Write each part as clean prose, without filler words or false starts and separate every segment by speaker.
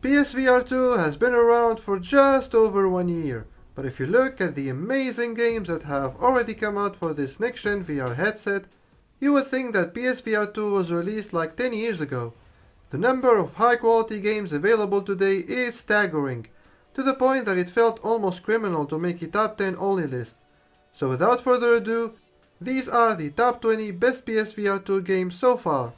Speaker 1: PSVR2 has been around for just over 1 year, but if you look at the amazing games that have already come out for this next-gen VR headset, you would think that PSVR2 was released like 10 years ago. The number of high-quality games available today is staggering, to the point that it felt almost criminal to make a top 10 only list. So without further ado, these are the top 20 best PSVR2 games so far.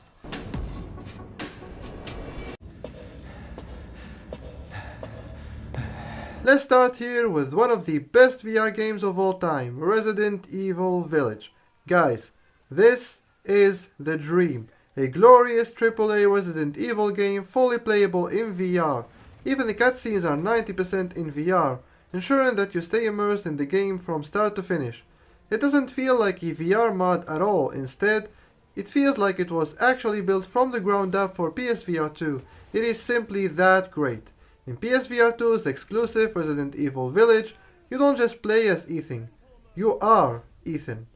Speaker 1: Let's start here with one of the best VR games of all time, Resident Evil Village. Guys, this is the dream. A glorious AAA Resident Evil game fully playable in VR. Even the cutscenes are 90% in VR, ensuring that you stay immersed in the game from start to finish. It doesn't feel like a VR mod at all, instead, it feels like it was actually built from the ground up for PSVR2. It is simply that great. In PSVR2's exclusive Resident Evil Village, you don't just play as Ethan, you are Ethan.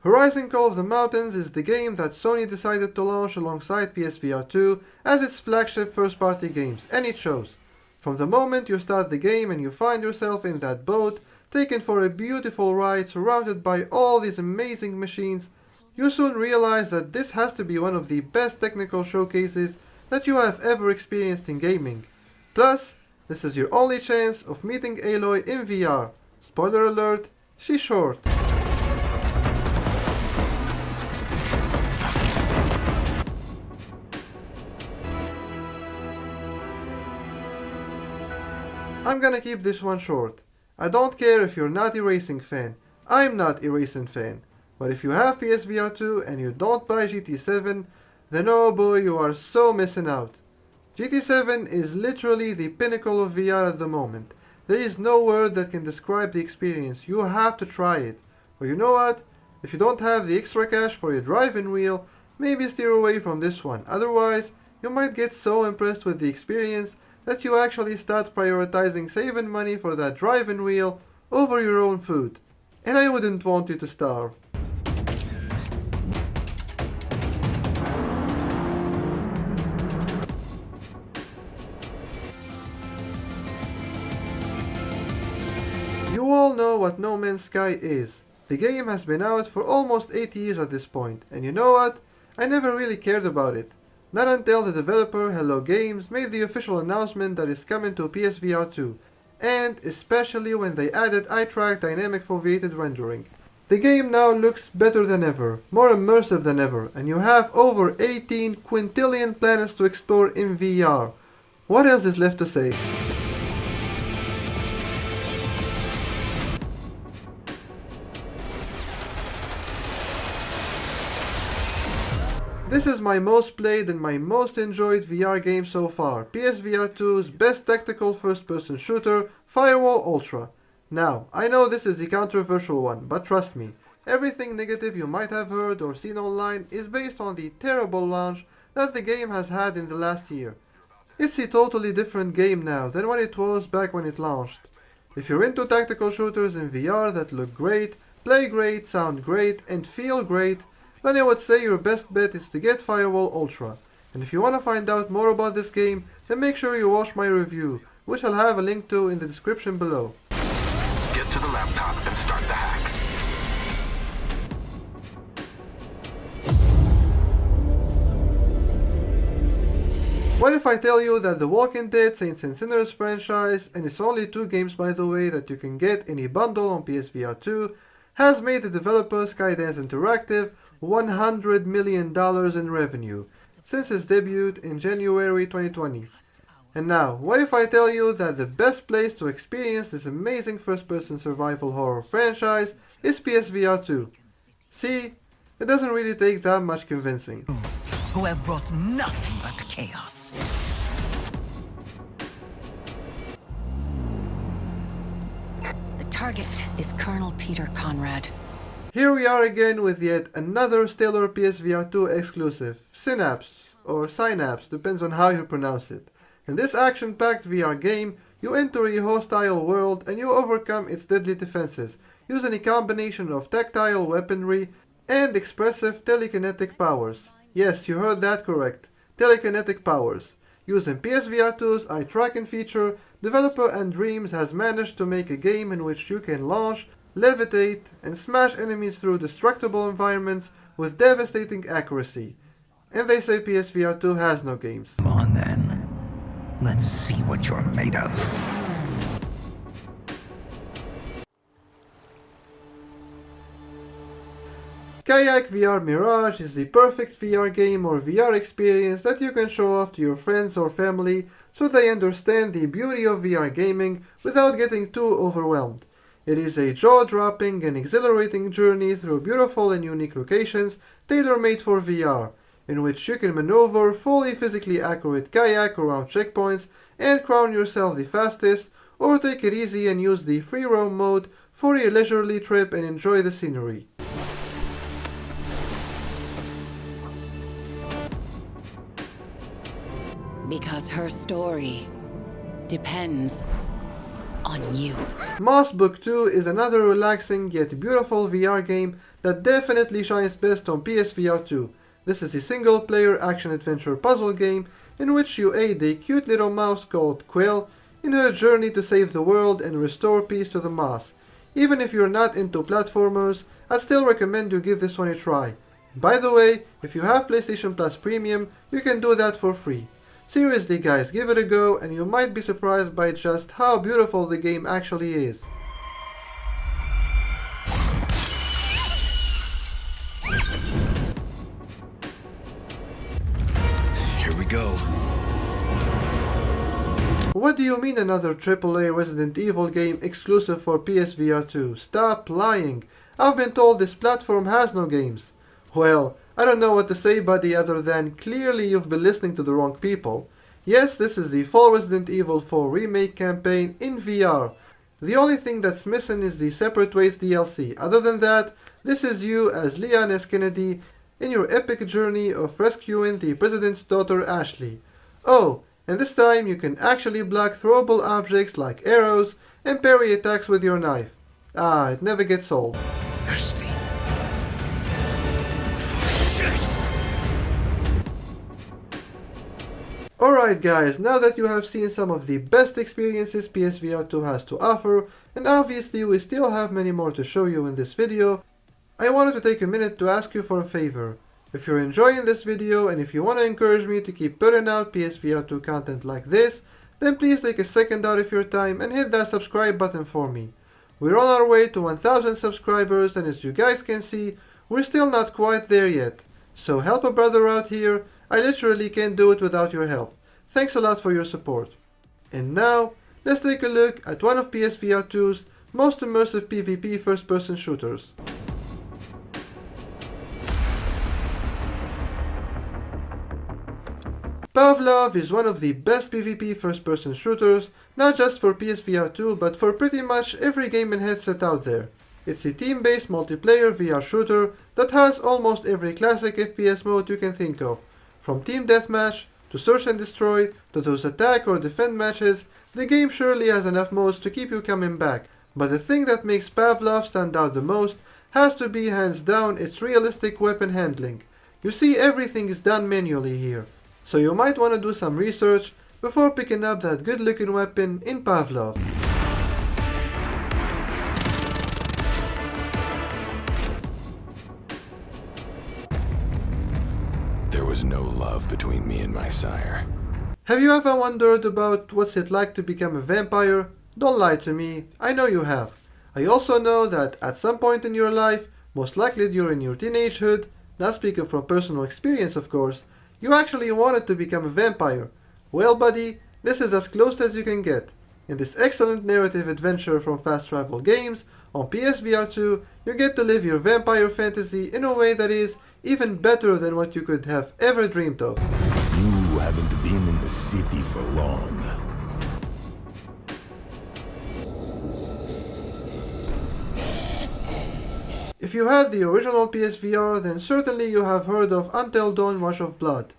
Speaker 1: Horizon Call of the Mountains is the game that Sony decided to launch alongside PSVR2 as its flagship first-party games, and it shows. From the moment you start the game and you find yourself in that boat, taken for a beautiful ride surrounded by all these amazing machines, you soon realize that this has to be one of the best technical showcases that you have ever experienced in gaming. Plus, this is your only chance of meeting Aloy in VR. Spoiler alert, she's short. I'm gonna keep this one short. I don't care if you're not a racing fan. I'm not a racing fan. But if you have PSVR2 and you don't buy GT7, then oh boy, you are so missing out. GT7 is literally the pinnacle of VR at the moment. There is no word that can describe the experience. You have to try it. Or you know what? If you don't have the extra cash for your drive-in wheel, maybe steer away from this one. Otherwise, you might get so impressed with the experience that you actually start prioritizing saving money for that drive-in wheel over your own food. And I wouldn't want you to starve. You all know what No Man's Sky is. The game has been out for almost 8 years at this point, and you know what? I never really cared about it. Not until the developer Hello Games made the official announcement that it's coming to PSVR2, and especially when they added eye-track dynamic foveated rendering. The game now looks better than ever, more immersive than ever, and you have over 18 quintillion planets to explore in VR. What else is left to say? This is my most played and my most enjoyed VR game so far, PSVR2's best tactical first-person shooter, Firewall Ultra. Now, I know this is a controversial one, but trust me, everything negative you might have heard or seen online is based on the terrible launch that the game has had in the last year. It's a totally different game now than what it was back when it launched. If you're into tactical shooters in VR that look great, play great, sound great, and feel great, then I would say your best bet is to get Firewall Ultra. And if you want to find out more about this game, then make sure you watch my review, which I'll have a link to in the description below.
Speaker 2: Get to the laptop and start the hack.
Speaker 1: What if I tell you that the TWD Saints Sinners franchise, and it's only 2 games by the way that you can get in a bundle on PSVR2, has made the developer Skydance Interactive $100 million in revenue since its debut in January 2020. And now, what if I tell you that the best place to experience this amazing first-person survival horror franchise is PSVR2? See, it doesn't really take that much convincing.
Speaker 3: Who have brought nothing but chaos.
Speaker 4: Target is Colonel Peter Conrad.
Speaker 1: Here we are again with yet another stellar PSVR2 exclusive, Synapse, or Synapse, depends on how you pronounce it. In this action-packed VR game, you enter a hostile world and you overcome its deadly defenses, using a combination of tactile weaponry and expressive telekinetic powers. Yes, you heard that correct. Telekinetic powers. Using PSVR2's eye tracking feature, developer Dreams has managed to make a game in which you can launch, levitate, and smash enemies through destructible environments with devastating accuracy. And they say PSVR2 has no games.
Speaker 5: Come on then. Let's see what you're made of.
Speaker 1: Kayak VR Mirage is the perfect VR game or VR experience that you can show off to your friends or family so they understand the beauty of VR gaming without getting too overwhelmed. It is a jaw-dropping and exhilarating journey through beautiful and unique locations tailor-made for VR, in which you can maneuver fully physically accurate kayak around checkpoints and crown yourself the fastest, or take it easy and use the free roam mode for a leisurely trip and enjoy the scenery.
Speaker 4: Because her story depends on you.
Speaker 1: Moss Book 2 is another relaxing yet beautiful VR game that definitely shines best on PSVR2. This is a single-player action-adventure puzzle game in which you aid a cute little mouse called Quill in her journey to save the world and restore peace to the moss. Even if you're not into platformers, I'd still recommend you give this one a try. By the way, if you have PlayStation Plus Premium, you can do that for free. Seriously guys, give it a go and you might be surprised by just how beautiful the game actually is.
Speaker 5: Here we go.
Speaker 1: What do you mean another AAA Resident Evil game exclusive for PSVR2? Stop lying. I've been told this platform has no games. Well, I don't know what to say buddy other than clearly you've been listening to the wrong people. Yes, this is the full Resident Evil 4 Remake campaign in VR. The only thing that's missing is the Separate Ways DLC. Other than that, this is you as Leon S. Kennedy in your epic journey of rescuing the President's daughter Ashley. Oh, and this time you can actually block throwable objects like arrows and parry attacks with your knife. Ah, it never gets old.
Speaker 5: Ashley.
Speaker 1: Alright guys, now that you have seen some of the best experiences PSVR2 has to offer, and obviously we still have many more to show you in this video, I wanted to take a minute to ask you for a favor. If you're enjoying this video and if you want to encourage me to keep putting out PSVR2 content like this, then please take a second out of your time and hit that subscribe button for me. We're on our way to 1000 subscribers and as you guys can see, we're still not quite there yet. So help a brother out here, I literally can't do it without your help. Thanks a lot for your support. And now, let's take a look at one of PSVR2's most immersive PvP first-person shooters. Pavlov is one of the best PvP first-person shooters, not just for PSVR2 but for pretty much every gaming headset out there. It's a team-based multiplayer VR shooter that has almost every classic FPS mode you can think of. From Team Deathmatch, to Search and Destroy, to those attack or defend matches, the game surely has enough modes to keep you coming back. But the thing that makes Pavlov stand out the most has to be hands down its realistic weapon handling. You see, everything is done manually here. So you might want to do some research before picking up that good looking weapon in Pavlov.
Speaker 6: There was no love between me and my sire.
Speaker 1: Have you ever wondered about what's it like to become a vampire? Don't lie to me, I know you have. I also know that at some point in your life, most likely during your teenagehood, not speaking from personal experience of course, you actually wanted to become a vampire. Well buddy, this is as close as you can get. In this excellent narrative adventure from Fast Travel Games, on PSVR2, you get to live your vampire fantasy in a way that is even better than what you could have ever dreamed of.
Speaker 6: You haven't been in the city for long.
Speaker 1: If you had the original PSVR, then certainly you have heard of Until Dawn Rush of Blood.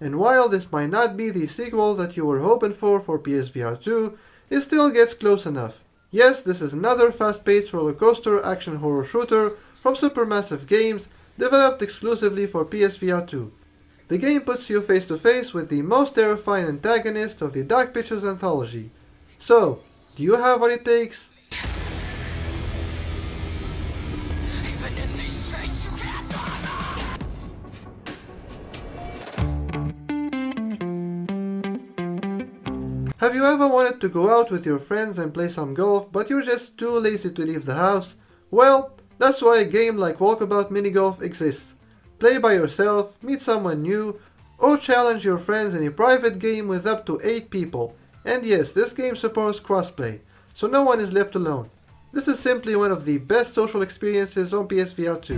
Speaker 1: And while this might not be the sequel that you were hoping for PSVR2, it still gets close enough. Yes, this is another fast-paced rollercoaster action horror shooter from Supermassive Games, developed exclusively for PSVR2. The game puts you face to face with the most terrifying antagonist of the Dark Pictures anthology. So, do you have what it takes? Have you ever wanted to go out with your friends and play some golf, but you're just too lazy to leave the house? Well, that's why a game like Walkabout Mini Golf exists. Play by yourself, meet someone new, or challenge your friends in a private game with up to 8 people. And yes, this game supports crossplay, so no one is left alone. This is simply one of the best social experiences on PSVR 2.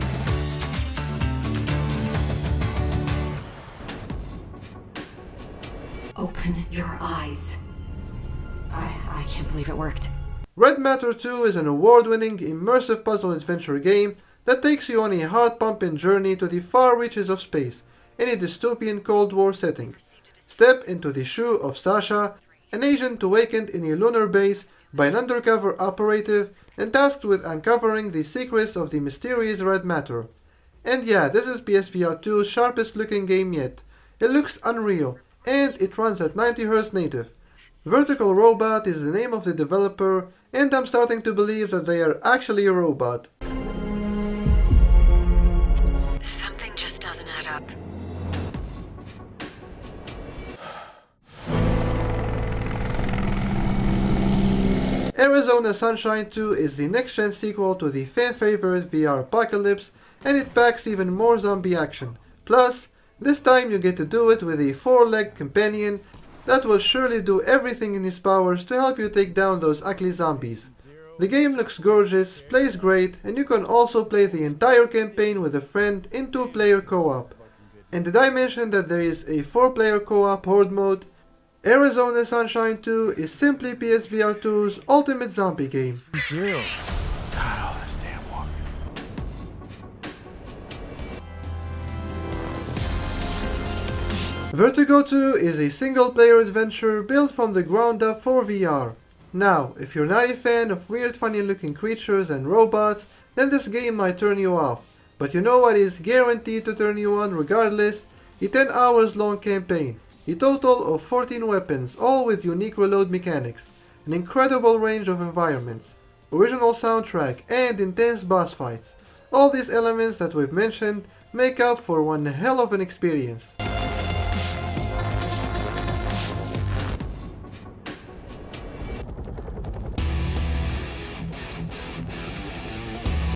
Speaker 7: Open your eyes. I can't believe it worked.
Speaker 1: Red Matter 2 is an award-winning immersive puzzle adventure game that takes you on a heart-pumping journey to the far reaches of space in a dystopian Cold War setting. Step into the shoe of Sasha, an agent awakened in a lunar base by an undercover operative and tasked with uncovering the secrets of the mysterious red matter. And yeah, this is PSVR 2's sharpest looking game yet. It looks unreal, and it runs at 90Hz native. Vertigo Robot is the name of the developer, and I'm starting to believe that they are actually a robot.
Speaker 7: Something just doesn't add up.
Speaker 1: Arizona Sunshine 2 is the next-gen sequel to the fan-favorite VR Apocalypse, and it packs even more zombie action. Plus, this time you get to do it with a 4-legged companion that will surely do everything in his powers to help you take down those ugly zombies. The game looks gorgeous, plays great, and you can also play the entire campaign with a friend in 2-player co-op. And did I mention that there is a 4-player co-op horde mode? Arizona Sunshine 2 is simply PSVR 2's ultimate zombie game.
Speaker 6: Zero. God, all this damn walking.
Speaker 1: Vertigo 2 is a single-player adventure built from the ground up for VR. Now, if you're not a fan of weird funny-looking creatures and robots, then this game might turn you off. But you know what is guaranteed to turn you on regardless? A 10 hours long campaign. A total of 14 weapons, all with unique reload mechanics, an incredible range of environments, original soundtrack, and intense boss fights. All these elements that we've mentioned make up for one hell of an experience.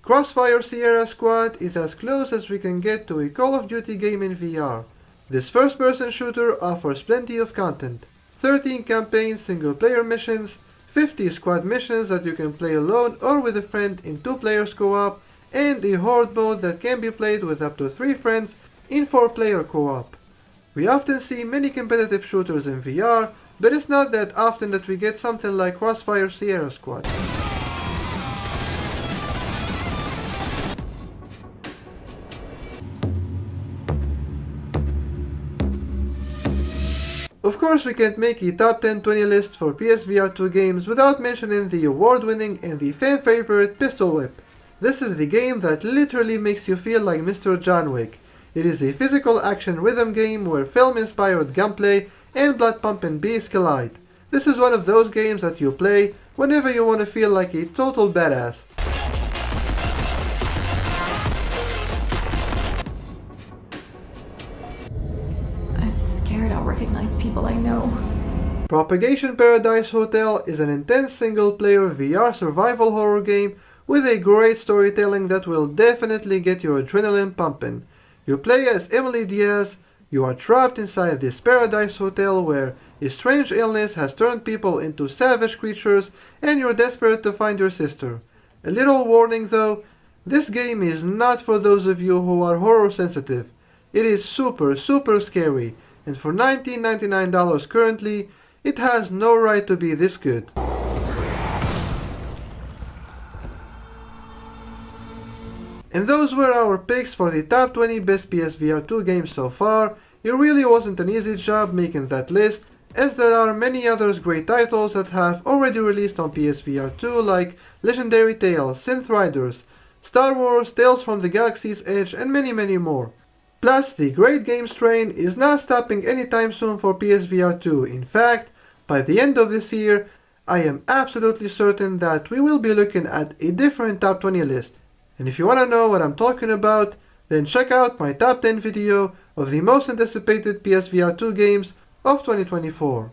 Speaker 1: Crossfire Sierra Squad is as close as we can get to a Call of Duty game in VR. This first-person shooter offers plenty of content. 13 campaign single-player missions, 50 squad missions that you can play alone or with a friend in 2 players co-op, and a horde mode that can be played with up to 3 friends in 4-player co-op. We often see many competitive shooters in VR, but it's not that often that we get something like Crossfire Sierra Squad. Of course, we can't make a top 10-20 list for PSVR2 games without mentioning the award-winning and the fan-favorite Pistol Whip. This is the game that literally makes you feel like Mr. John Wick. It is a physical action rhythm game where film-inspired gunplay and blood-pumping beasts collide. This is one of those games that you play whenever you want to feel like a total badass.
Speaker 7: I'll recognize people I know.
Speaker 1: Propagation Paradise Hotel is an intense single-player VR survival horror game with a great storytelling that will definitely get your adrenaline pumping. You play as Emily Diaz, you are trapped inside this paradise hotel where a strange illness has turned people into savage creatures and you're desperate to find your sister. A little warning though, this game is not for those of you who are horror sensitive. It is super scary. And for $19.99 currently, it has no right to be this good. And those were our picks for the top 20 best PSVR2 games so far. it really wasn't an easy job making that list, as there are many others great titles that have already released on PSVR2 like Legendary Tales, Synth Riders, Star Wars, Tales from the Galaxy's Edge, and many more. Plus, the great games train is not stopping anytime soon for PSVR2. In fact, by the end of this year, I am absolutely certain that we will be looking at a different top 20 list. And if you wanna know what I'm talking about, then check out my top 10 video of the most anticipated PSVR2 games of 2024.